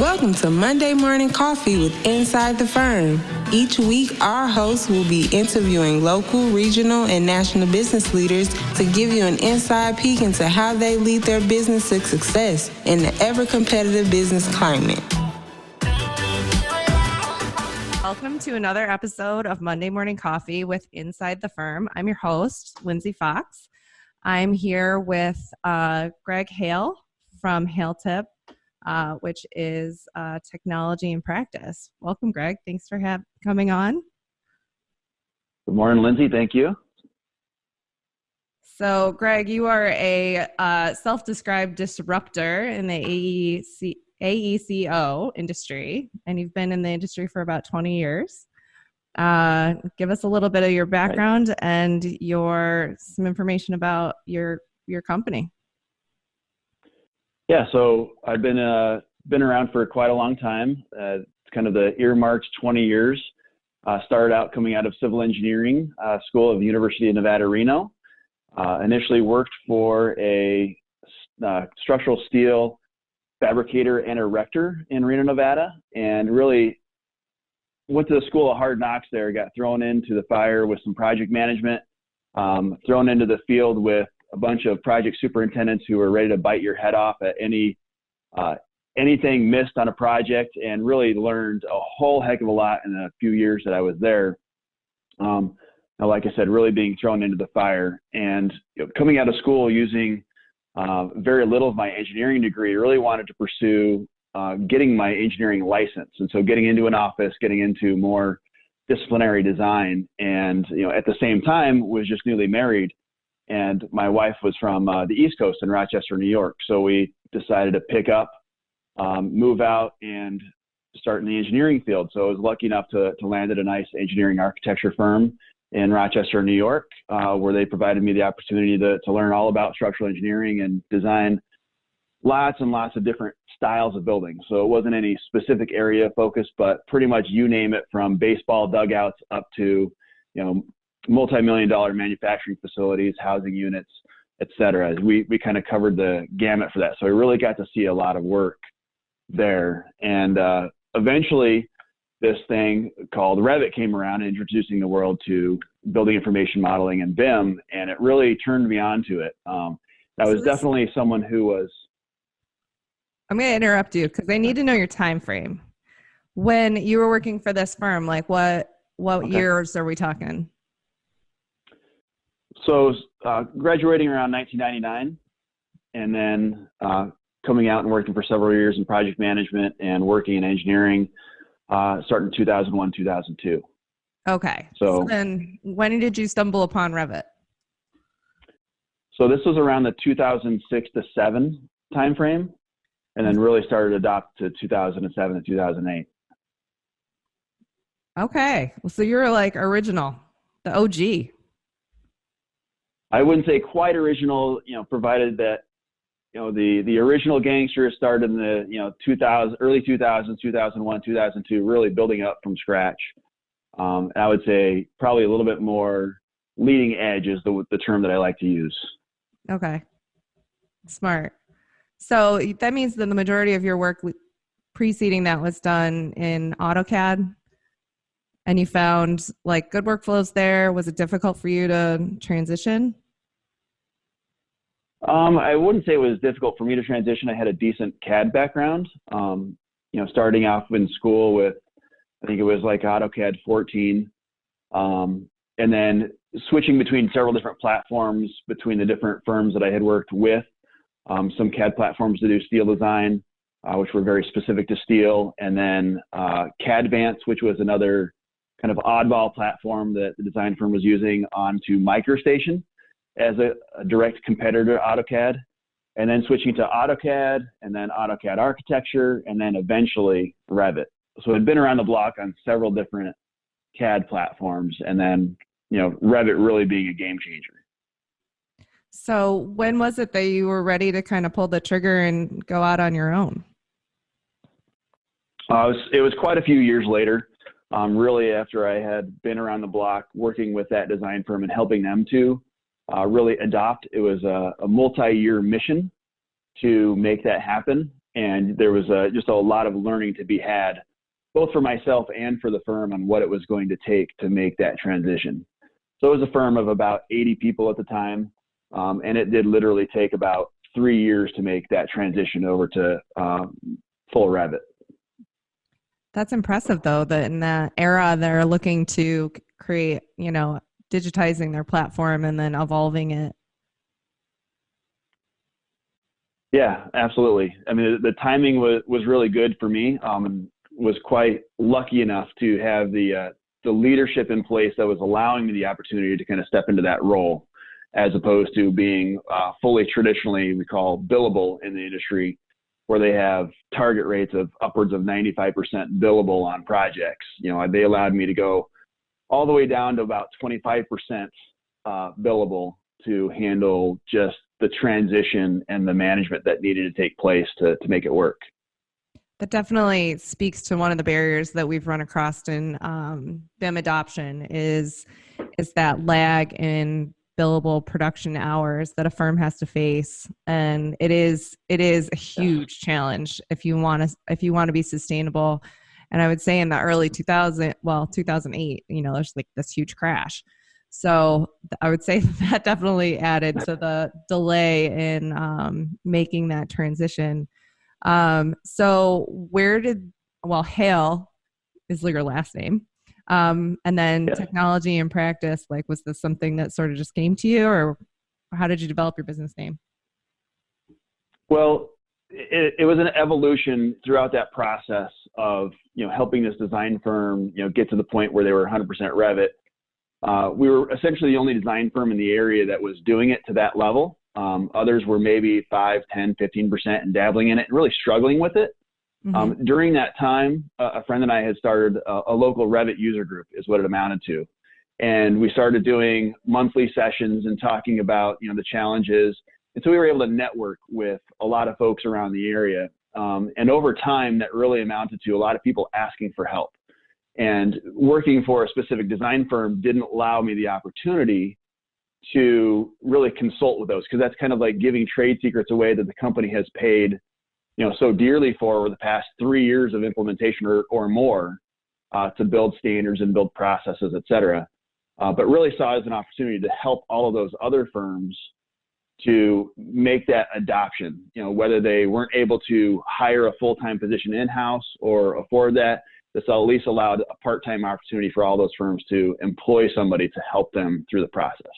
Welcome to Monday Morning Coffee with Inside the Firm. Each week, our hosts will be interviewing local, regional, and national business leaders to give you an inside peek into how they lead their business to success in the ever-competitive business climate. Welcome to another episode of Monday Morning Coffee with Inside the Firm. I'm your host, Lindsay Fox. I'm here with Greg Hale from Hale TiP, which is technology in practice. Welcome, Greg. Thanks for coming on. Good morning, Lindsay. Thank you. So, Greg, you are a self-described disruptor in the AECO industry, and you've been in the industry for about 20 years. Give us a little bit of your background and some information about your company. Yeah, so I've been around for quite a long time. It's kind of the earmarked 20 years. Started out coming out of civil engineering school of the University of Nevada, Reno. Initially worked for a structural steel fabricator and erector in Reno, Nevada, and really went to the school of hard knocks there. Got thrown into the fire with some project management, thrown into the field with a bunch of project superintendents who were ready to bite your head off at anything missed on a project, and really learned a whole heck of a lot in a few years that I was there. Like I said, really being thrown into the fire, and coming out of school using very little of my engineering degree, really wanted to pursue getting my engineering license. And so getting into an office, getting into more disciplinary design, and at the same time was just newly married. And my wife was from the East Coast in Rochester, New York. So we decided to pick up, move out, and start in the engineering field. So I was lucky enough to land at a nice engineering architecture firm in Rochester, New York, where they provided me the opportunity to learn all about structural engineering and design lots and lots of different styles of buildings. So it wasn't any specific area of focus, but pretty much you name it, from baseball dugouts up to, multi-million-dollar manufacturing facilities, housing units, et cetera. We kind of covered the gamut for that. So I really got to see a lot of work there. And eventually this thing called Revit came around, introducing the world to building information modeling and BIM, and it really turned me on to it. I was definitely someone who was... I'm going to interrupt you because I need to know your time frame. When you were working for this firm, like what years are we talking? So graduating around 1999, and then coming out and working for several years in project management and working in engineering, starting 2001, 2002. Okay. So then when did you stumble upon Revit? So this was around the 2006 to 7 timeframe, and then really started to adopt to 2007 to 2008. Okay. Well, so you're like original, the OG. I wouldn't say quite original, provided that, the original gangsters started in the, 2000, early 2000s, 2001, 2002, really building up from scratch. And I would say probably a little bit more leading edge is the term that I like to use. Okay. Smart. So that means that the majority of your work preceding that was done in AutoCAD, and you found like good workflows there. Was it difficult for you to transition? I wouldn't say it was difficult for me to transition. I had a decent CAD background, starting off in school with, I think it was like AutoCAD 14, and then switching between several different platforms between the different firms that I had worked with, some CAD platforms to do steel design, which were very specific to steel, and then CADvance, which was another kind of oddball platform that the design firm was using, onto MicroStation as a direct competitor to AutoCAD, and then switching to AutoCAD, and then AutoCAD Architecture, and then eventually Revit. So I'd been around the block on several different CAD platforms, and then, Revit really being a game changer. So when was it that you were ready to kind of pull the trigger and go out on your own? It was quite a few years later, really after I had been around the block working with that design firm and helping them to really adopt. It was a multi-year mission to make that happen. And there was just a lot of learning to be had, both for myself and for the firm, on what it was going to take to make that transition. So it was a firm of about 80 people at the time, and it did literally take about 3 years to make that transition over to full Revit. That's impressive, though, that in that era they're looking to create, digitizing their platform and then evolving it. Yeah, absolutely. I mean, the timing was really good for me. And was quite lucky enough to have the leadership in place that was allowing me the opportunity to kind of step into that role, as opposed to being fully traditionally, we call billable in the industry, where they have target rates of upwards of 95% billable on projects. They allowed me to go all the way down to about 25% billable to handle just the transition and the management that needed to take place to make it work. That definitely speaks to one of the barriers that we've run across in BIM adoption is that lag in billable production hours that a firm has to face, and it is a huge challenge if you want to be sustainable. And I would say in the early 2008, there's like this huge crash. So I would say that definitely added to the delay in making that transition. So Hale is your last name. And then technology and practice, was this something that sort of just came to you, or how did you develop your business name? Well, it was an evolution throughout that process of, helping this design firm, get to the point where they were 100% Revit. We were essentially the only design firm in the area that was doing it to that level. Others were maybe 5, 10, 15% and dabbling in it and really struggling with it. Mm-hmm. During that time, a friend and I had started a local Revit user group, is what it amounted to. And we started doing monthly sessions and talking about, the challenges. And so we were able to network with a lot of folks around the area. And over time, that really amounted to a lot of people asking for help. And working for a specific design firm didn't allow me the opportunity to really consult with those, because that's kind of like giving trade secrets away that the company has paid, so dearly for over the past 3 years of implementation or more to build standards and build processes, et cetera. But really saw it as an opportunity to help all of those other firms to make that adoption, whether they weren't able to hire a full-time position in-house or afford that. This at least allowed a part-time opportunity for all those firms to employ somebody to help them through the process.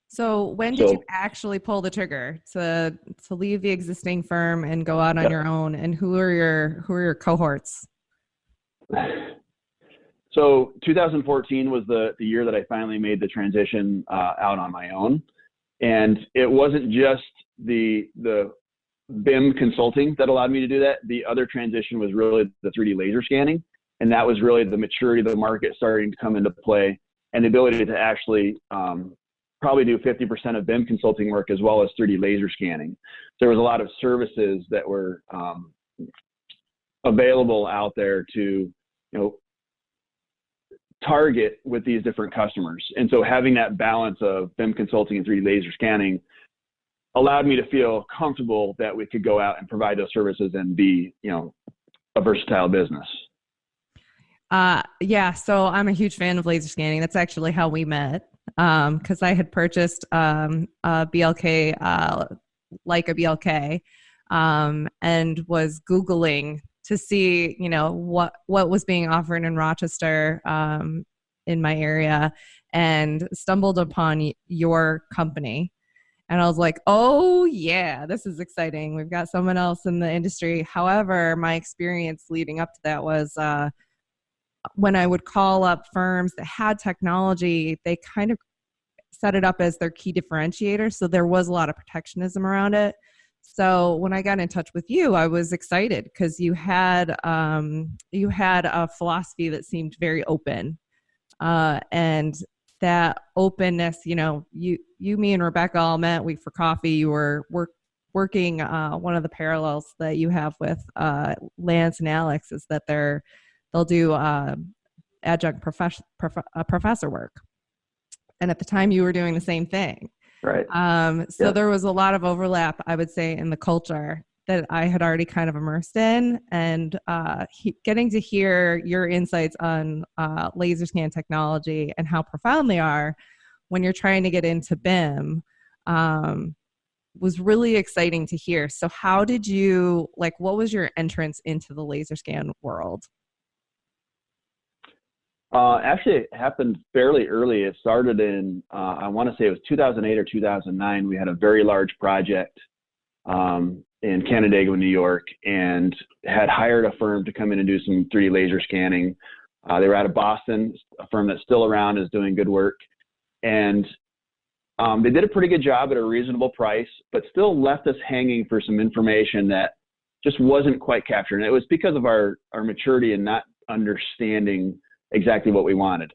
So when did you actually pull the trigger to leave the existing firm and go out on your own? And who are your cohorts? So 2014 was the year that I finally made the transition out on my own. And it wasn't just the BIM consulting that allowed me to do that. The other transition was really the 3D laser scanning. And that was really the maturity of the market starting to come into play, and the ability to actually probably do 50% of BIM consulting work as well as 3D laser scanning. There was a lot of services that were available out there to, target with these different customers. And so having that balance of BIM consulting and 3D laser scanning allowed me to feel comfortable that we could go out and provide those services and be, a versatile business. So I'm a huge fan of laser scanning. That's actually how we met. Because I had purchased a BLK, like a BLK, and was Googling to see, what was being offered in Rochester, in my area, and stumbled upon your company. And I was like, oh yeah, this is exciting. We've got someone else in the industry. However, my experience leading up to that was, when I would call up firms that had technology, they kind of set it up as their key differentiator. So there was a lot of protectionism around it. So when I got in touch with you, I was excited because you had a philosophy that seemed very open, and that openness. You, me, and Rebecca all met. For coffee. You were working. One of the parallels that you have with Lance and Alex is that they'll do adjunct professor work. And at the time you were doing the same thing. Right. So there was a lot of overlap, I would say, in the culture. that I had already kind of immersed in, and getting to hear your insights on laser scan technology and how profound they are when you're trying to get into BIM was really exciting to hear. So how did you, what was your entrance into the laser scan world? Actually, it happened fairly early. It started in, I want to say it was 2008 or 2009. We had a very large project in Canandaigua, New York, and had hired a firm to come in and do some 3D laser scanning. They were out of Boston, a firm that's still around, is doing good work. And they did a pretty good job at a reasonable price, but still left us hanging for some information that just wasn't quite captured. And it was because of our maturity and not understanding exactly what we wanted.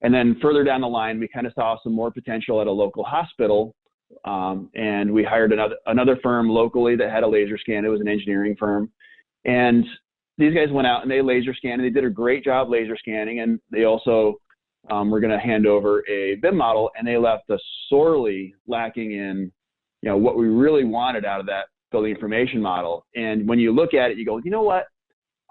And then further down the line, we kind of saw some more potential at a local hospital. And we hired another firm locally that had a laser scan. It was an engineering firm. And these guys went out and they laser scanned, and they did a great job laser scanning. And they also were going to hand over a BIM model, and they left us sorely lacking in, what we really wanted out of that building information model. And when you look at it, you go, you know what?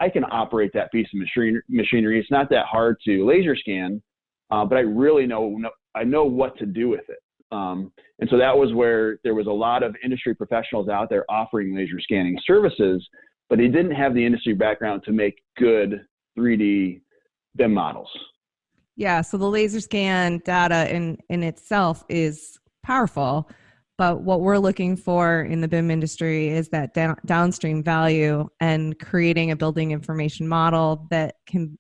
I can operate that piece of machinery. It's not that hard to laser scan, but I really know what to do with it. And so that was where there was a lot of industry professionals out there offering laser scanning services, but they didn't have the industry background to make good 3D BIM models. Yeah, so the laser scan data in itself is powerful, but what we're looking for in the BIM industry is that downstream value, and creating a building information model that can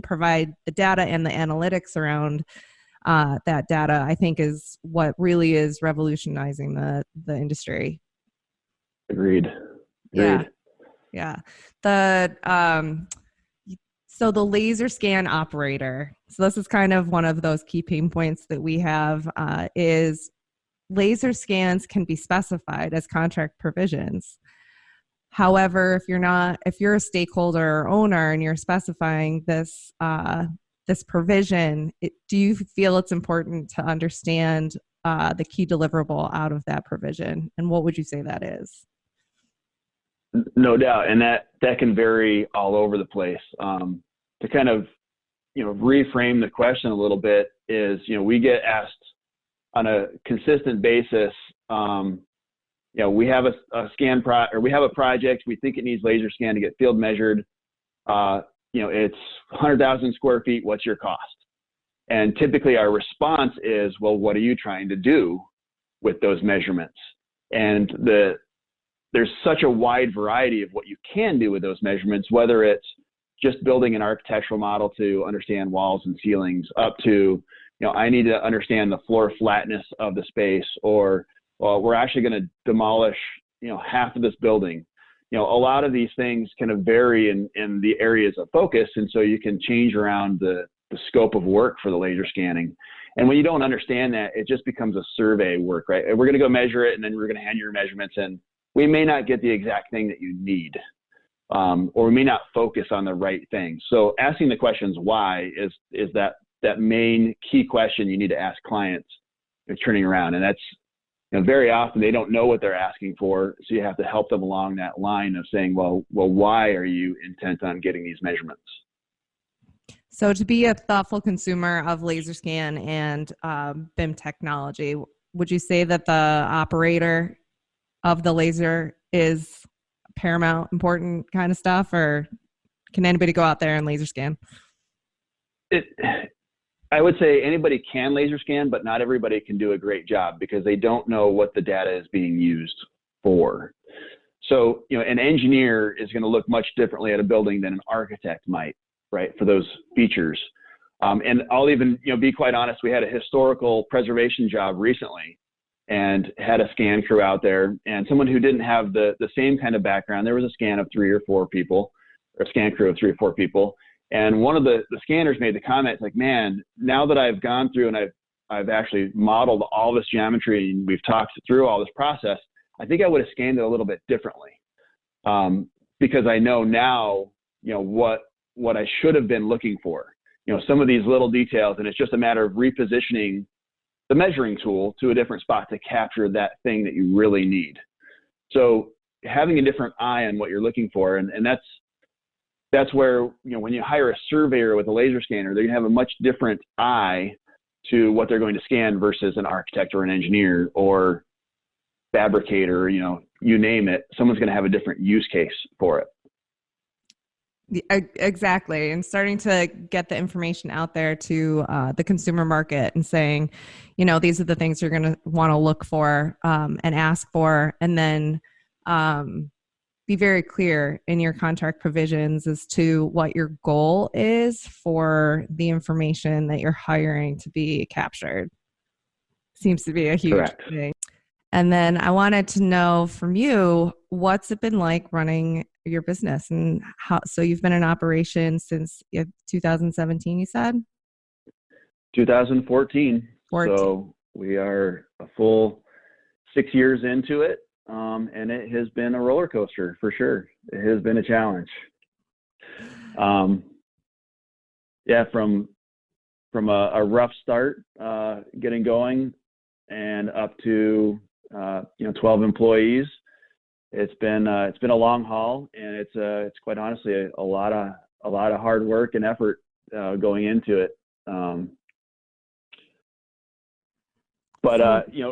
provide the data and the analytics around that data, I think, is what really is revolutionizing the industry. Agreed. Yeah. So the laser scan operator. So this is kind of one of those key pain points that we have is laser scans can be specified as contract provisions. However, if you're a stakeholder or owner and you're specifying this provision, do you feel it's important to understand the key deliverable out of that provision? And what would you say that is? No doubt. And that can vary all over the place. To kind of, reframe the question a little bit is, we get asked on a consistent basis, we have we have a project, we think it needs laser scan to get field measured. It's 100,000 square feet, what's your cost? And typically our response is, well, what are you trying to do with those measurements? And there's such a wide variety of what you can do with those measurements, whether it's just building an architectural model to understand walls and ceilings, up to, I need to understand the floor flatness of the space, or, well, we're actually going to demolish, half of this building. A lot of these things kind of vary in the areas of focus. And so you can change around the scope of work for the laser scanning. And when you don't understand that, it just becomes a survey work, right? We're going to go measure it, and then we're going to hand you your measurements, and we may not get the exact thing that you need, or we may not focus on the right thing. So asking the questions why is that main key question you need to ask clients turning around. And that's, very often they don't know what they're asking for. So you have to help them along that line of saying, well, why are you intent on getting these measurements? So to be a thoughtful consumer of laser scan and BIM technology, would you say that the operator of the laser is paramount, important kind of stuff, or can anybody go out there and laser scan? I would say anybody can laser scan, but not everybody can do a great job because they don't know what the data is being used for. So, an engineer is going to look much differently at a building than an architect might, right, for those features. And I'll even, be quite honest, we had a historical preservation job recently and had a scan crew out there, and someone who didn't have the same kind of background. There was a scan of 3 or 4 people, or a scan crew of 3 or 4 people. And one of the scanners made the comment, like, man, now that I've gone through and I've actually modeled all this geometry and we've talked through all this process, I think I would have scanned it a little bit differently, because I know now, what I should have been looking for, some of these little details, and it's just a matter of repositioning the measuring tool to a different spot to capture that thing that you really need. So having a different eye on what you're looking for. And that's where, when you hire a surveyor with a laser scanner, they're going to have a much different eye to what they're going to scan versus an architect or an engineer or fabricator, you name it. Someone's going to have a different use case for it. Exactly. And starting to get the information out there to the consumer market and saying, these are the things you're going to want to look for and ask for, and then be very clear in your contract provisions as to what your goal is for the information that you're hiring to be captured. Seems to be a huge thing. And then I wanted to know from you, what's it been like running your business, and how? So you've been in operation since 2017, you said? 2014. So we are a full 6 years into it. And it has been a roller coaster for sure. It has been a challenge. From a rough start, getting going, and up to 12 employees. It's been a long haul, and it's quite honestly a lot of hard work and effort going into it. But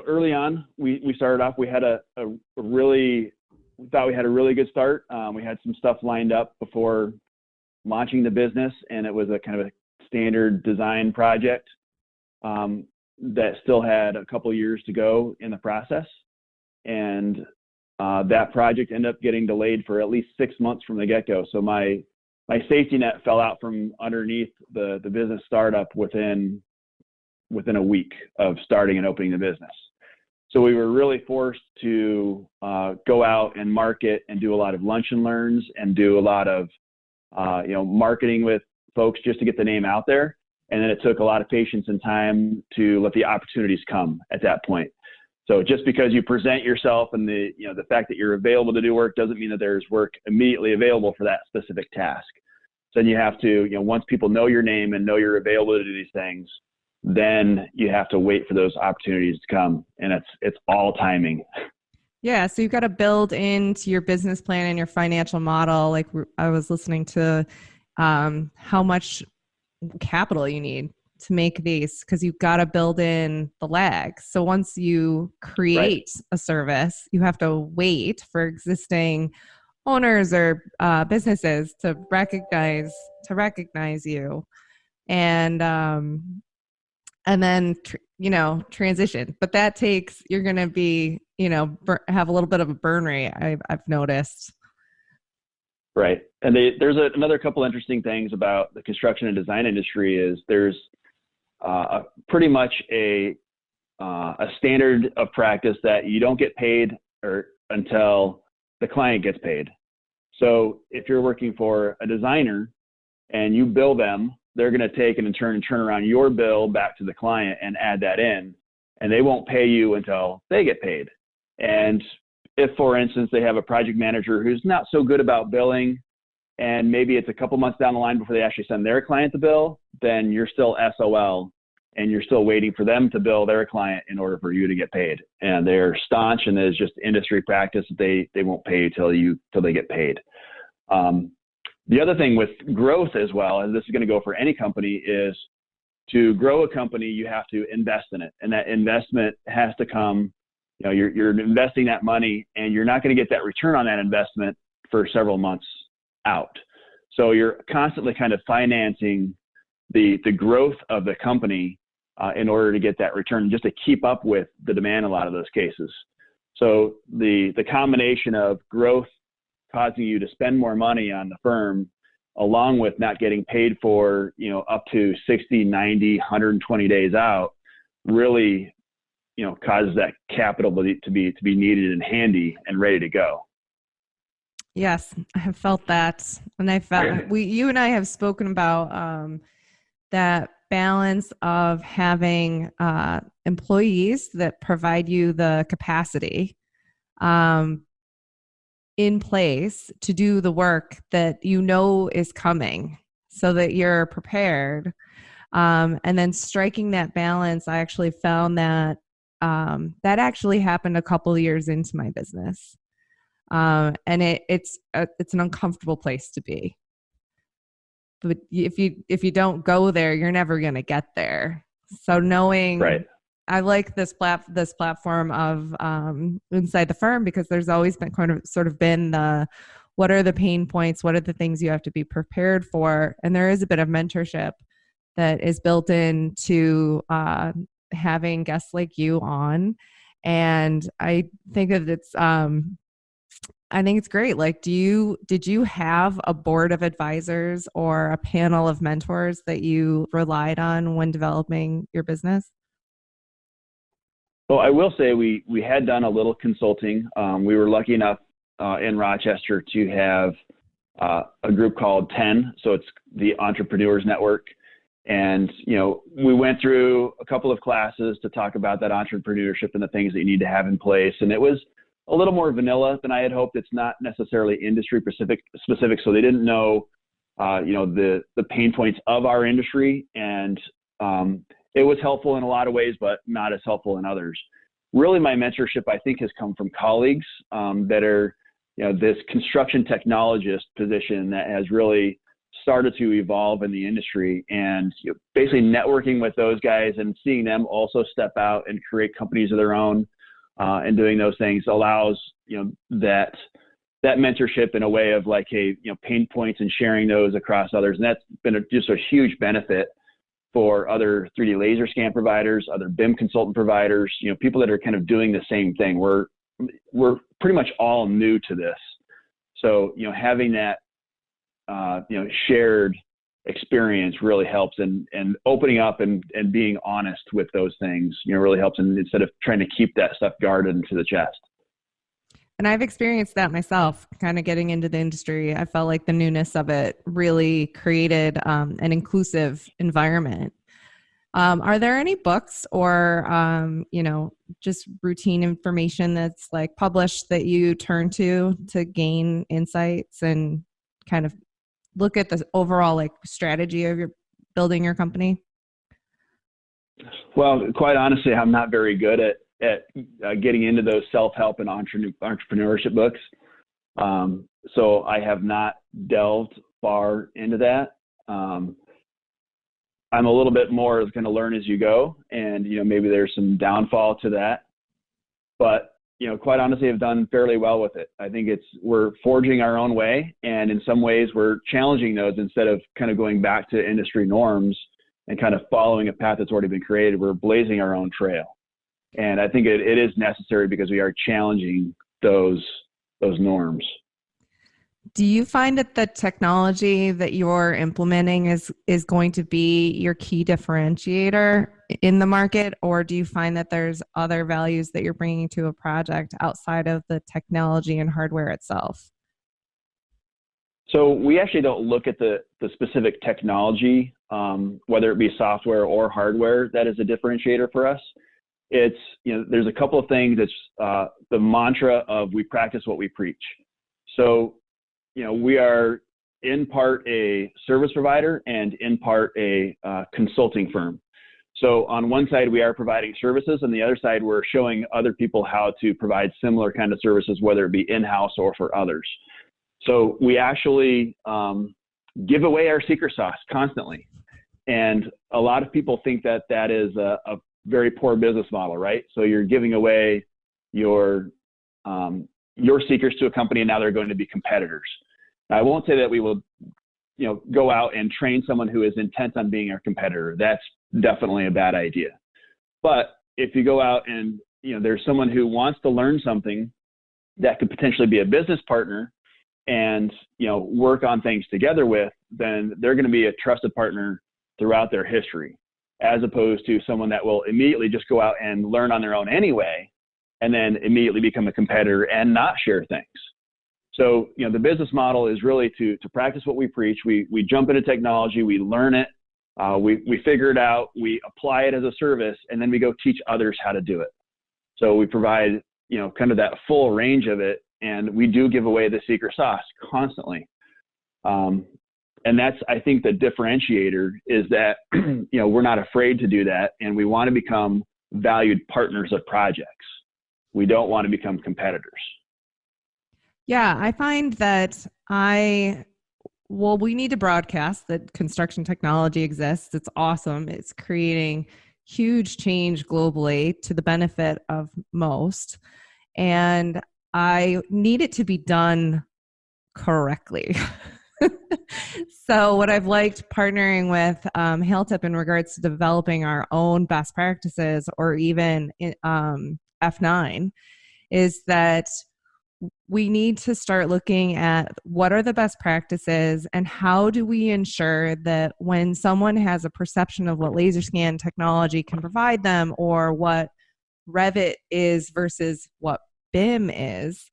early on, we started off. We had we thought we had a really good start. We had some stuff lined up before launching the business, and it was a kind of a standard design project that still had a couple years to go in the process. And that project ended up getting delayed for at least 6 months from the get-go. So my safety net fell out from underneath the business startup within a week of starting and opening the business. So we were really forced to go out and market and do a lot of lunch and learns and do a lot of marketing with folks just to get the name out there. And then it took a lot of patience and time to let the opportunities come at that point. So just because you present yourself and the fact that you're available to do work doesn't mean that there's work immediately available for that specific task. So then you have to, once people know your name and know you're available to do these things, then you have to wait for those opportunities to come. And it's all timing. Yeah. So you've got to build into your business plan and your financial model. Like I was listening to how much capital you need to make these, because you've got to build in the lag. So once you create a service, you have to wait for existing owners or businesses to recognize you, and then transition. But that takes, you're going to be have a little bit of a burn rate, I've noticed. Right. And there's another couple interesting things about the construction and design industry is there's pretty much a standard of practice that you don't get paid until the client gets paid. So if you're working for a designer and you bill them, they're going to take and in turn turn around your bill back to the client and add that in, and they won't pay you until they get paid. And if, for instance, they have a project manager who's not so good about billing, and maybe it's a couple months down the line before they actually send their client the bill, then you're still SOL, and you're still waiting for them to bill their client in order for you to get paid. And they're staunch, and there's just industry practice that they won't pay you till they get paid. The other thing with growth as well, and this is going to go for any company, is to grow a company, you have to invest in it. And that investment has to come, you're investing that money, and you're not going to get that return on that investment for several months out. So you're constantly kind of financing the growth of the company in order to get that return, just to keep up with the demand in a lot of those cases. So the combination of growth causing you to spend more money on the firm, along with not getting paid for, up to 60, 90, 120 days out, really, causes that capital to be needed and handy and ready to go. Yes, I have felt that. And I felt you and I have spoken about that balance of having employees that provide you the capacity in place to do the work that is coming, so that you're prepared. And then striking that balance, I actually found that that actually happened a couple of years into my business. And it's an uncomfortable place to be. But if you don't go there, you're never going to get there. So knowing, right. I like this platform of Inside the Firm, because there's always been sort of been what are the pain points? What are the things you have to be prepared for? And there is a bit of mentorship that is built into having guests like you on. And I think that it's great. Like, did you have a board of advisors or a panel of mentors that you relied on when developing your business? Well, I will say we had done a little consulting. We were lucky enough in Rochester to have a group called 10. So it's the Entrepreneurs Network. And, we went through a couple of classes to talk about that entrepreneurship and the things that you need to have in place. And it was a little more vanilla than I had hoped. It's not necessarily industry specific. So they didn't know, the pain points of our industry. And it was helpful in a lot of ways, but not as helpful in others. Really, my mentorship, I think, has come from colleagues that are, this construction technologist position that has really started to evolve in the industry, and basically networking with those guys and seeing them also step out and create companies of their own, and doing those things allows, that mentorship in a way of like, hey, pain points and sharing those across others. And that's been just a huge benefit for other 3D laser scan providers, other BIM consultant providers, people that are kind of doing the same thing. We're pretty much all new to this. So, having that, shared experience really helps, and opening up and being honest with those things, really helps. And instead of trying to keep that stuff guarded into the chest. And I've experienced that myself, kind of getting into the industry. I felt like the newness of it really created an inclusive environment. Are there any books or, just routine information that's like published that you turn to gain insights and kind of look at the overall like strategy of building your company? Well, quite honestly, I'm not very good at getting into those self-help and entrepreneurship books. So I have not delved far into that. I'm a little bit more going to learn as you go, and, maybe there's some downfall to that, but, quite honestly, I've done fairly well with it. I think we're forging our own way, and in some ways we're challenging those instead of kind of going back to industry norms and kind of following a path that's already been created. We're blazing our own trail. And I think it is necessary because we are challenging those norms. Do you find that the technology that you're implementing is going to be your key differentiator in the market, or do you find that there's other values that you're bringing to a project outside of the technology and hardware itself? So we actually don't look at the specific technology, whether it be software or hardware, that is a differentiator for us. It's, there's a couple of things. It's the mantra of we practice what we preach. So, we are in part a service provider and in part a consulting firm. So on one side, we are providing services, and the other side, we're showing other people how to provide similar kind of services, whether it be in-house or for others. So we actually give away our secret sauce constantly. And a lot of people think that that is a very poor business model, right? So you're giving away your secrets to a company, and now they're going to be competitors. Now, I won't say that we will, go out and train someone who is intent on being our competitor. That's definitely a bad idea. But if you go out and, there's someone who wants to learn something that could potentially be a business partner and, work on things together with, then they're going to be a trusted partner throughout their history, as opposed to someone that will immediately just go out and learn on their own anyway, and then immediately become a competitor and not share things. So, the business model is really to practice what we preach. We jump into technology, we learn it, we figure it out, we apply it as a service, and then we go teach others how to do it. So we provide, kind of that full range of it, and we do give away the secret sauce constantly. And that's, I think, the differentiator is that, we're not afraid to do that, and we want to become valued partners of projects. We don't want to become competitors. Yeah, I find that we need to broadcast that construction technology exists. It's awesome. It's creating huge change globally to the benefit of most. And I need it to be done correctly. So what I've liked partnering with Hale TiP in regards to developing our own best practices or even F9 is that we need to start looking at what are the best practices and how do we ensure that when someone has a perception of what laser scan technology can provide them or what Revit is versus what BIM is,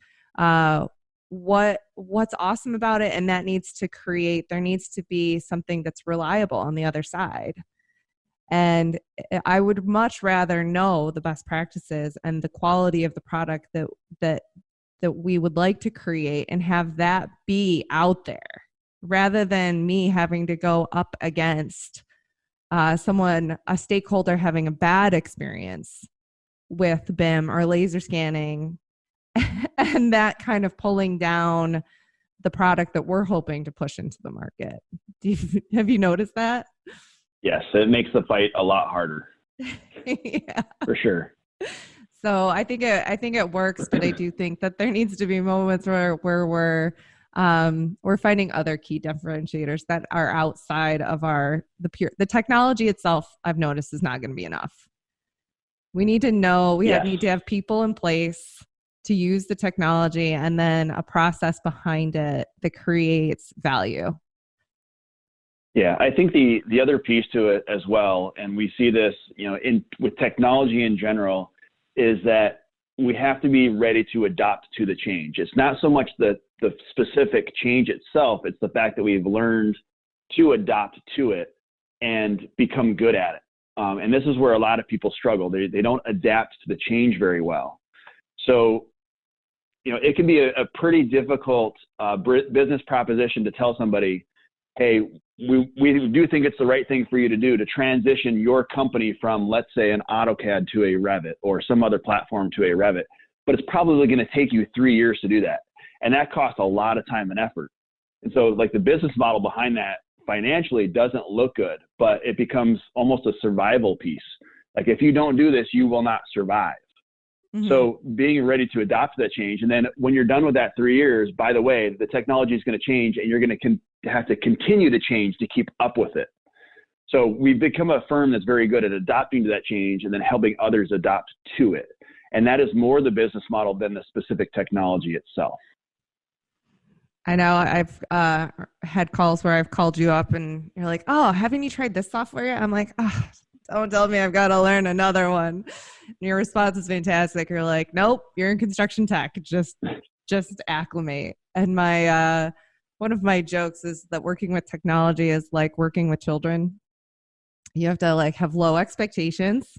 what's awesome about it, and that needs to there needs to be something that's reliable on the other side. And I would much rather know the best practices and the quality of the product that we would like to create and have that be out there rather than me having to go up against a stakeholder having a bad experience with BIM or laser scanning and that kind of pulling down the product that we're hoping to push into the market. Have you noticed that? Yes, it makes the fight a lot harder. Yeah. For sure. So I think it works, but I do think that there needs to be moments where we're finding other key differentiators that are outside of the technology itself. I've noticed is not going to be enough. We need to know need to have people in place to use the technology and then a process behind it that creates value. Yeah, I think the other piece to it as well, and we see this, with technology in general, is that we have to be ready to adapt to the change. It's not so much the specific change itself, it's the fact that we've learned to adapt to it and become good at it. And this is where a lot of people struggle. They don't adapt to the change very well. So, it can be a pretty difficult business proposition to tell somebody, hey, we do think it's the right thing for you to do to transition your company from, let's say, an AutoCAD to a Revit or some other platform to a Revit, but it's probably going to take you 3 years to do that. And that costs a lot of time and effort. And so like the business model behind that financially doesn't look good, but it becomes almost a survival piece. Like if you don't do this, you will not survive. Mm-hmm. So being ready to adapt to that change. And then when you're done with that 3 years, by the way, the technology is going to change and you're going to have to continue to change to keep up with it. So we've become a firm that's very good at adapting to that change and then helping others adopt to it. And that is more the business model than the specific technology itself. I know I've had calls where I've called you up and you're like, oh, haven't you tried this software yet? I'm like, oh, don't tell me I've got to learn another one. And your response is fantastic. You're like, nope, you're in construction tech. Just acclimate. And my one of my jokes is that working with technology is like working with children. You have to have low expectations,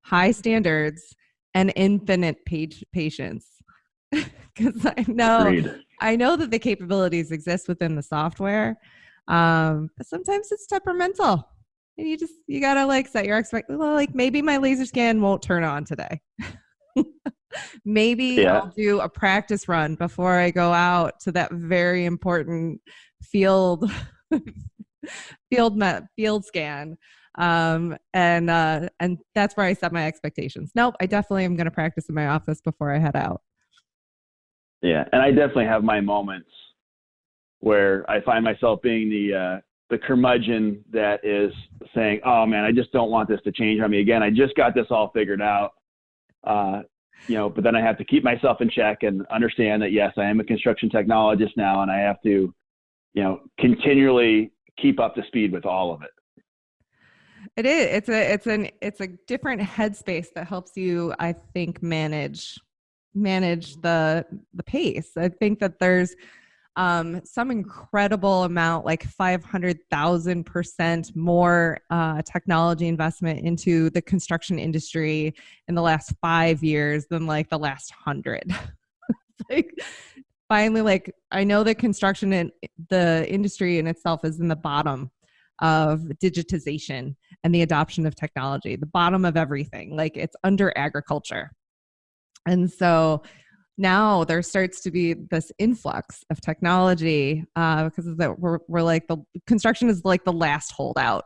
high standards, and infinite patience. Because I know that the capabilities exist within the software, but sometimes it's temperamental. And you gotta set your expectations. Well, maybe my laser scan won't turn on today. Maybe I'll do a practice run before I go out to that very important field scan. And that's where I set my expectations. Nope, I definitely am going to practice in my office before I head out. Yeah, and I definitely have my moments where I find myself being the curmudgeon that is saying, oh man, I just don't want this to change on me again. I just got this all figured out. But then I have to keep myself in check and understand that, yes, I am a construction technologist now, and I have to, continually keep up to speed with all of it. It is. It's a different headspace that helps you, I think, manage the pace. I think that there's some incredible amount, 500,000% more technology investment into the construction industry in the last 5 years than the last 100. Finally, I know that construction and the industry in itself is in the bottom of digitization and the adoption of technology, the bottom of everything. It's under agriculture. And so, now there starts to be this influx of technology because of that we're like the construction is like the last holdout.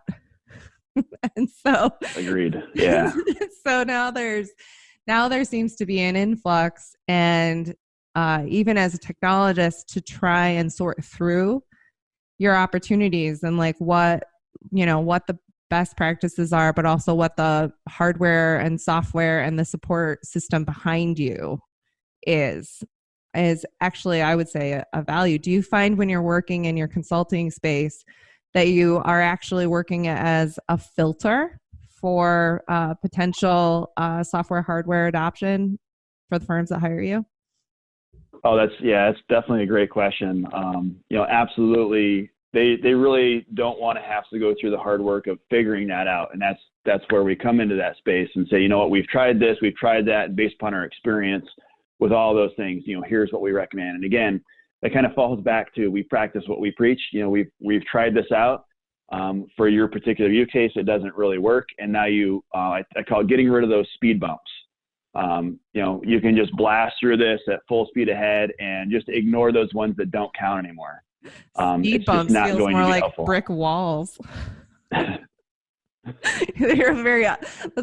And so agreed. Yeah. So now there seems to be an influx, and even as a technologist, to try and sort through your opportunities and like what the best practices are, but also what the hardware and software and the support system behind you is actually, I would say, a value. Do you find when you're working in your consulting space that you are actually working as a filter for potential software hardware adoption for the firms that hire you? Oh, that's definitely a great question. Absolutely. They really don't want to have to go through the hard work of figuring that out. And that's where we come into that space and say, you know what, we've tried this, we've tried that, and based upon our experience with all those things, here's what we recommend. And again, that kind of falls back to, we practice what we preach. We've tried this out for your particular use case. It doesn't really work. And now I call it getting rid of those speed bumps. You can just blast through this at full speed ahead and just ignore those ones that don't count anymore. Speed bumps feels more like helpful. Brick walls. That's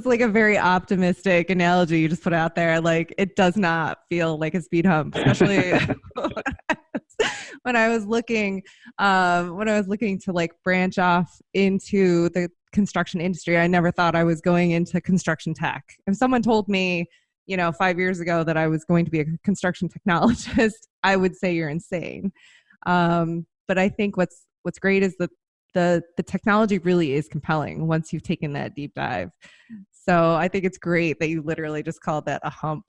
like a very optimistic analogy you just put out there. Like, it does not feel like a speed hump, especially when I was looking to like branch off into the construction industry. I never thought I was going into construction tech. If someone told me, 5 years ago that I was going to be a construction technologist, I would say you're insane. But I think what's great is that the technology really is compelling once you've taken that deep dive. So I think it's great that you literally just called that a hump.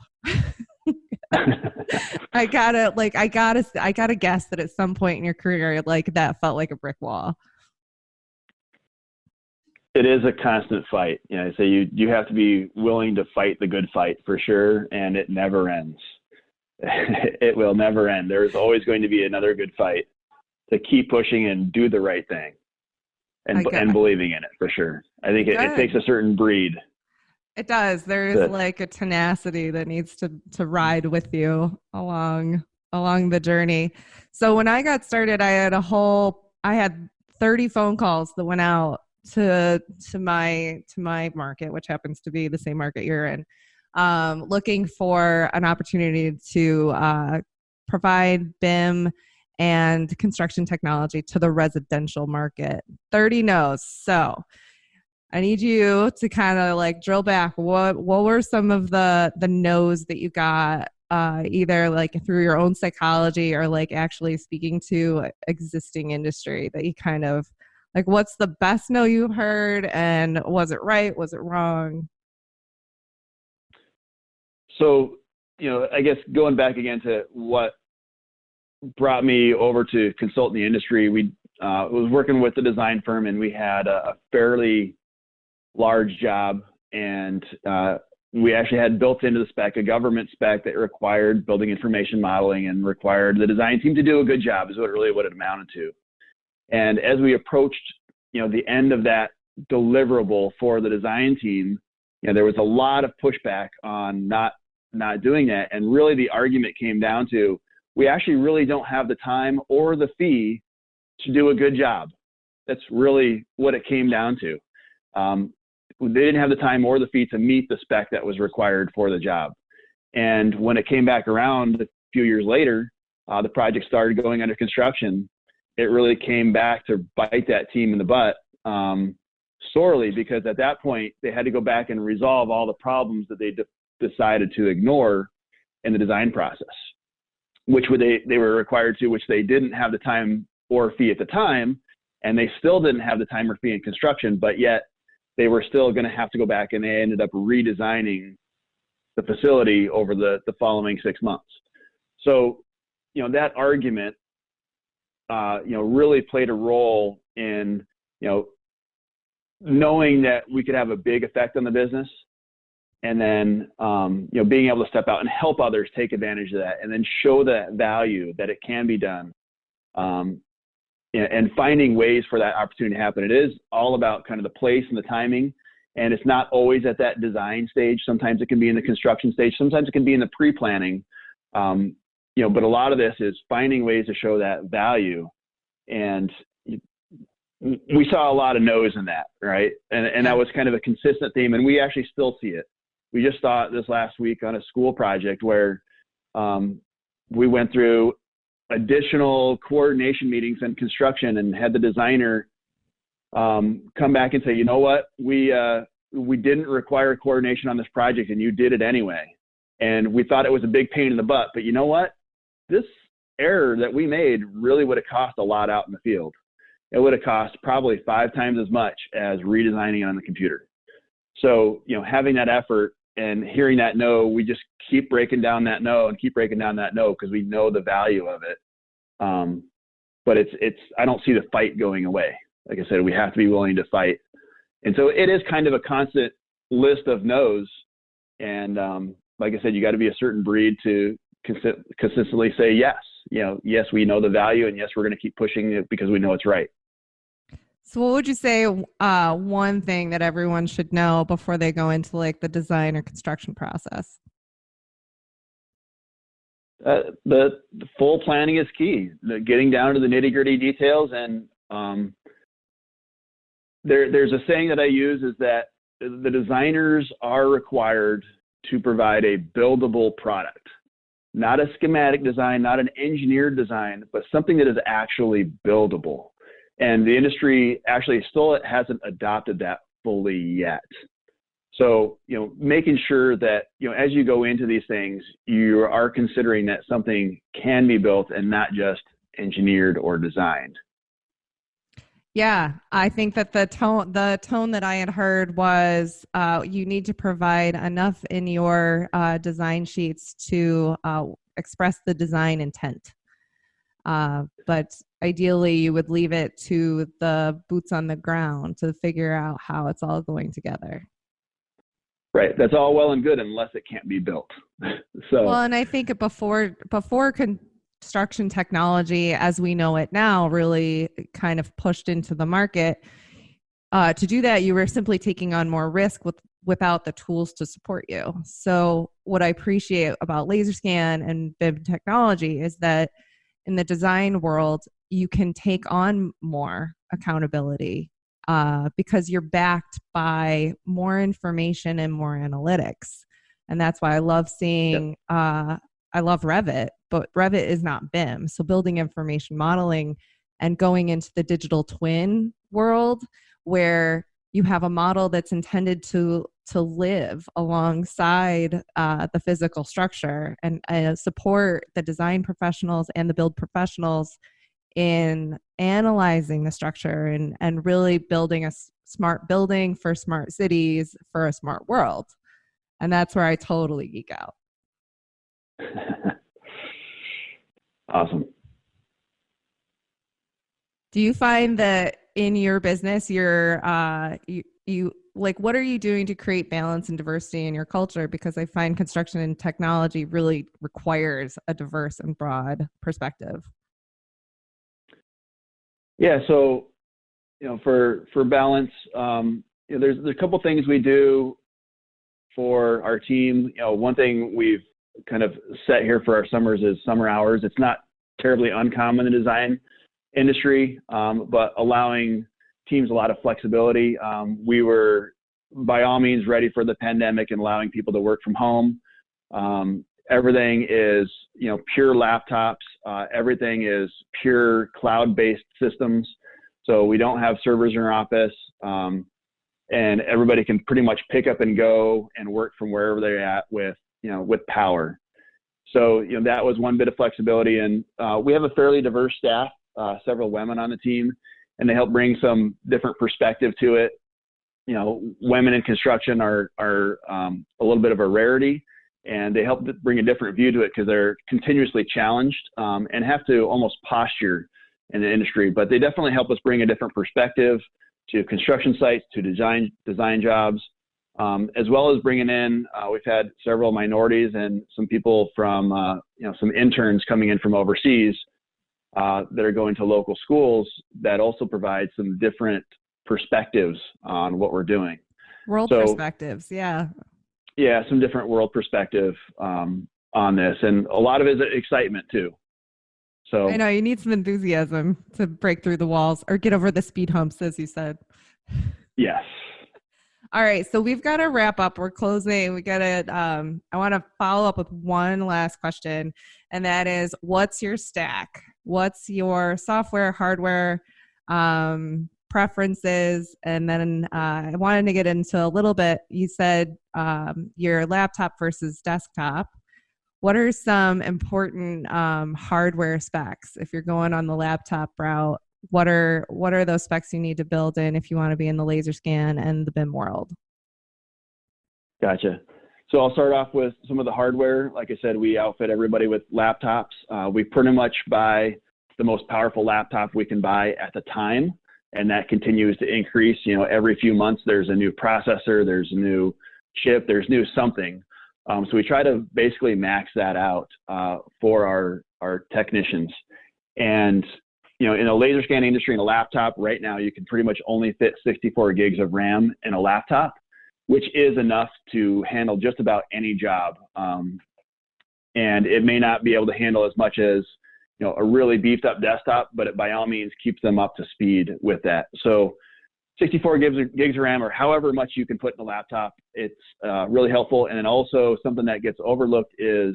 I gotta guess that at some point in your career, like, that felt like a brick wall. It is a constant fight. So you have to be willing to fight the good fight for sure. And it never ends. It will never end. There's always going to be another good fight to keep pushing and do the right thing and believing in it for sure. I think it takes a certain breed. It does. There is like a tenacity that needs to ride with you along the journey. So when I got started, I had 30 phone calls that went out to my market, which happens to be the same market you're in, looking for an opportunity to provide BIM and construction technology to the residential market. 30 no's. So I need you to kind of like drill back. What were some of the no's that you got, either like through your own psychology or like actually speaking to existing industry, that you kind of like, what's the best no you've heard, and was it right? Was it wrong? So, I guess going back again to what brought me over to consult in the industry, we was working with the design firm, and we had a fairly large job, and we actually had built into the spec a government spec that required building information modeling and required the design team to do a good job, is what it amounted to. And as we approached, the end of that deliverable for the design team, there was a lot of pushback on not doing that. And really the argument came down to, we actually really don't have the time or the fee to do a good job. That's really what it came down to. They didn't have the time or the fee to meet the spec that was required for the job. And when it came back around a few years later, the project started going under construction. It really came back to bite that team in the butt sorely, because at that point they had to go back and resolve all the problems that they decided to ignore in the design process, which they were required to, which they didn't have the time or fee at the time, and they still didn't have the time or fee in construction, but yet they were still going to have to go back, and they ended up redesigning the facility over the following 6 months. So, that argument really played a role in, knowing that we could have a big effect on the business, and then, being able to step out and help others take advantage of that, and then show that value that it can be done, and finding ways for that opportunity to happen. It is all about kind of the place and the timing, and it's not always at that design stage. Sometimes it can be in the construction stage. Sometimes it can be in the pre-planning But a lot of this is finding ways to show that value. And we saw a lot of no's in that, right? And that was kind of a consistent theme, and we actually still see it. We just saw it this last week on a school project where we went through additional coordination meetings and construction and had the designer come back and say, you know what, we didn't require coordination on this project and you did it anyway. And we thought it was a big pain in the butt, but you know what? This error that we made really would have cost a lot out in the field. It would have cost probably 5 times as much as redesigning on the computer. So, having that effort and hearing that no, we just keep breaking down that no and keep breaking down that no because we know the value of it. But I don't see the fight going away. Like I said, we have to be willing to fight. And so it is kind of a constant list of no's. And like I said, you got to be a certain breed to consistently say yes. Yes, we know the value, and yes, we're going to keep pushing it because we know it's right. So what would you say one thing that everyone should know before they go into like the design or construction process? The full planning is key. Getting down to the nitty-gritty details. And there's a saying that I use is that the designers are required to provide a buildable product, not a schematic design, not an engineered design, but something that is actually buildable. And the industry actually still hasn't adopted that fully yet. So, making sure that, as you go into these things, you are considering that something can be built and not just engineered or designed. Yeah, I think that the tone that I had heard was you need to provide enough in your design sheets to express the design intent. But ideally, you would leave it to the boots on the ground to figure out how it's all going together. Right. That's all well and good unless it can't be built. Well, and I think before construction technology, as we know it now, really kind of pushed into the market. To do that, you were simply taking on more risk without the tools to support you. So what I appreciate about LaserScan and BIM technology is that in the design world, you can take on more accountability because you're backed by more information and more analytics. And that's why I love seeing, I love Revit, but Revit is not BIM. So building information modeling and going into the digital twin world where you have a model that's intended to live alongside the physical structure and support the design professionals and the build professionals in analyzing the structure and really building a smart building for smart cities for a smart world. And that's where I totally geek out. Awesome. Do you find that in your business, you're you like, what are you doing to create balance and diversity in your culture? Because I find construction and technology really requires a diverse and broad perspective. Yeah. So, for balance, there's a couple things we do for our team. One thing we've kind of set here for our summers is summer hours. It's not terribly uncommon in the design industry, but allowing teams a lot of flexibility. We were by all means ready for the pandemic and allowing people to work from home. Everything is, pure laptops. Everything is pure cloud-based systems. So we don't have servers in our office, and everybody can pretty much pick up and go and work from wherever they're at with power. So, that was one bit of flexibility. And we have a fairly diverse staff, several women on the team, and they help bring some different perspective to it. Women in construction are a little bit of a rarity, and they help bring a different view to it because they're continuously challenged and have to almost posture in the industry. But they definitely help us bring a different perspective to construction sites, to design jobs, as well as bringing in, we've had several minorities and some people from, some interns coming in from overseas that are going to local schools that also provide some different perspectives on what we're doing. World perspectives, yeah. Yeah, some different world perspective on this, and a lot of it is excitement too. So I know you need some enthusiasm to break through the walls or get over the speed humps, as you said. yes. All right, so we've got to wrap up. We're closing. We got to. I want to follow up with one last question, and that is, what's your stack? What's your software, hardware preferences? And then I wanted to get into a little bit. You said your laptop versus desktop. What are some important hardware specs if you're going on the laptop route? What are those specs you need to build in if you want to be in the laser scan and the BIM world? Gotcha. So I'll start off with some of the hardware. Like I said, we outfit everybody with laptops. We pretty much buy the most powerful laptop we can buy at the time, and that continues to increase. You know, every few months there's a new processor, there's a new chip, there's new something. So we try to basically max that out for our technicians. And you know, in a laser scanning industry, in a laptop right now, you can pretty much only fit 64 gigs of RAM in a laptop, which is enough to handle just about any job. And it may not be able to handle as much as, you know, a really beefed up desktop, but it by all means keeps them up to speed with that. So 64 gigs of RAM, or however much you can put in a laptop, it's really helpful. And then also something that gets overlooked is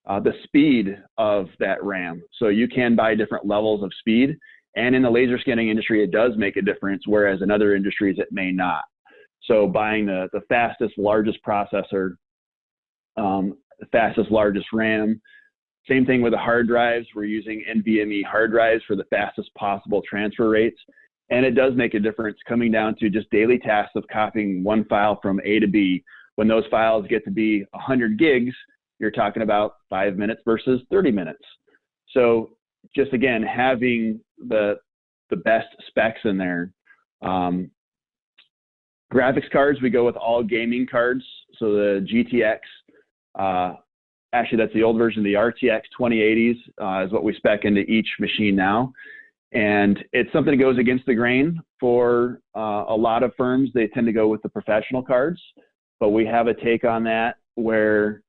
the speed of that RAM. So you can buy different levels of speed, and in the laser scanning industry, it does make a difference, whereas in other industries, it may not. So buying the fastest, largest processor, the fastest, largest RAM. Same thing with the hard drives. We're using NVMe hard drives for the fastest possible transfer rates. And it does make a difference coming down to just daily tasks of copying one file from A to B. When those files get to be 100 gigs, you're talking about 5 minutes versus 30 minutes. So just again, having the best specs in there. Graphics cards, we go with all gaming cards. So the GTX, actually that's the old version, the RTX 2080s is what we spec into each machine now. And it's something that goes against the grain for a lot of firms. They tend to go with the professional cards, but we have a take on that where,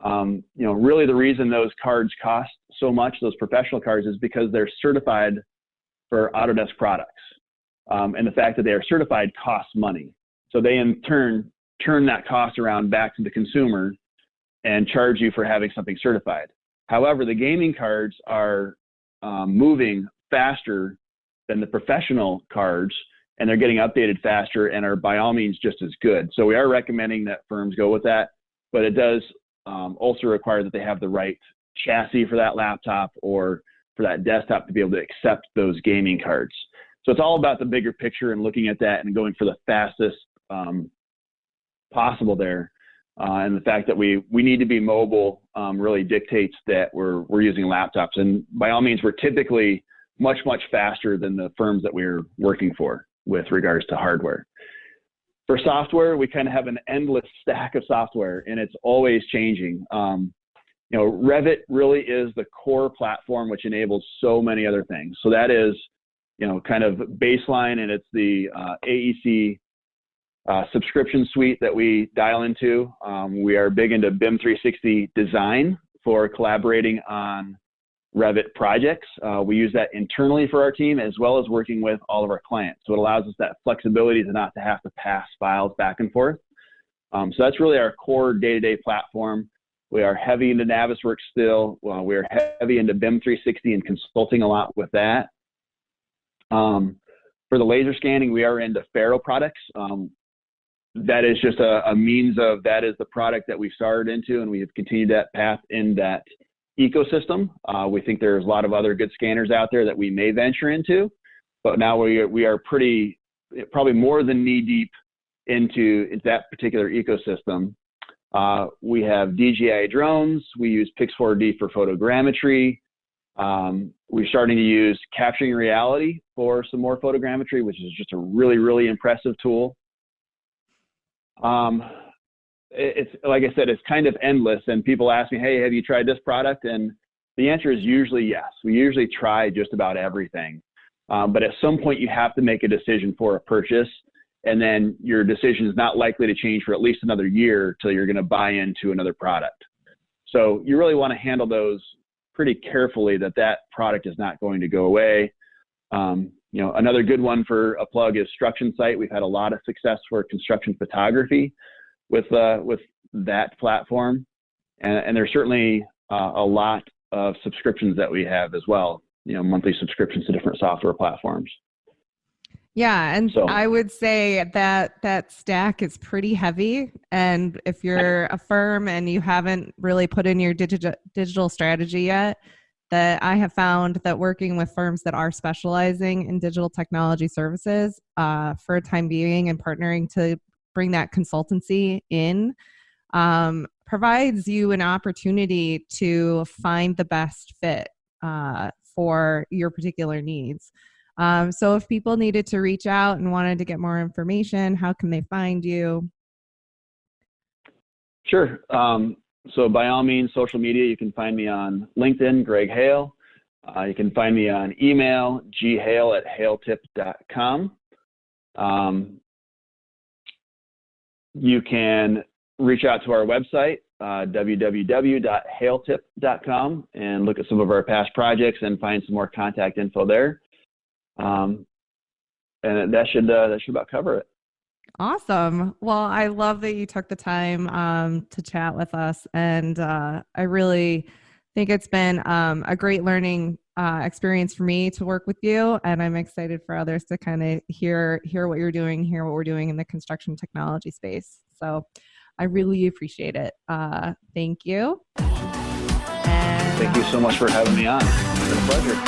you know, really the reason those cards cost so much, those professional cards, is because they're certified for Autodesk products. And the fact that they are certified costs money. So they in turn turn that cost around back to the consumer and charge you for having something certified. However, the gaming cards are moving faster than the professional cards, and they're getting updated faster and are by all means just as good. So we are recommending that firms go with that, but it does also require that they have the right chassis for that laptop or for that desktop to be able to accept those gaming cards. So it's all about the bigger picture and looking at that and going for the fastest possible there. And the fact that we need to be mobile really dictates that we're using laptops. And by all means, we're typically much faster than the firms that we're working for with regards to hardware. For software, we kind of have an endless stack of software, and it's always changing. You know, Revit really is the core platform which enables so many other things. So that is, you know, kind of baseline, and it's the AEC subscription suite that we dial into. We are big into BIM 360 design for collaborating on Revit projects. We use that internally for our team as well as working with all of our clients. So it allows us that flexibility to not to have to pass files back and forth. So that's really our core day-to-day platform. We are heavy into Navisworks still. We're heavy into BIM 360 and consulting a lot with that. For the laser scanning, we are into Faro products. That is just a means of, that is the product that we started into, and we have continued that path in that ecosystem. We think there's a lot of other good scanners out there that we may venture into, but now we are probably more than knee deep into that particular ecosystem. We have DJI drones. We use Pix4D for photogrammetry. We're starting to use capturing reality for some more photogrammetry, which is just a really impressive tool. It's like I said, it's kind of endless, and people ask me, hey, have you tried this product? And the answer is usually yes. We usually try just about everything. But at some point you have to make a decision for a purchase, and then your decision is not likely to change for at least another year till you're going to buy into another product. So you really want to handle those pretty carefully, that product is not going to go away. Another good one for a plug is Struction Site. We've had a lot of success for construction photography with that platform. And there's certainly a lot of subscriptions that we have as well, monthly subscriptions to different software platforms. Yeah, and so, I would say that stack is pretty heavy. And if you're a firm and you haven't really put in your digital strategy yet, that I have found that working with firms that are specializing in digital technology services for a time being and partnering to bring that consultancy in provides you an opportunity to find the best fit for your particular needs. So if people needed to reach out and wanted to get more information, how can they find you? Sure. So by all means, social media, you can find me on LinkedIn, Greg Hale. You can find me on email, ghale@haletip.com. You can reach out to our website, www.haletip.com, and look at some of our past projects and find some more contact info there. And that should about cover it. Awesome. Well, I love that you took the time to chat with us, and I really think it's been a great learning experience for me to work with you, and I'm excited for others to kind of hear what you're doing, hear what we're doing in the construction technology space. So I really appreciate it. Thank you. Thank you so much for having me on. It's been a pleasure.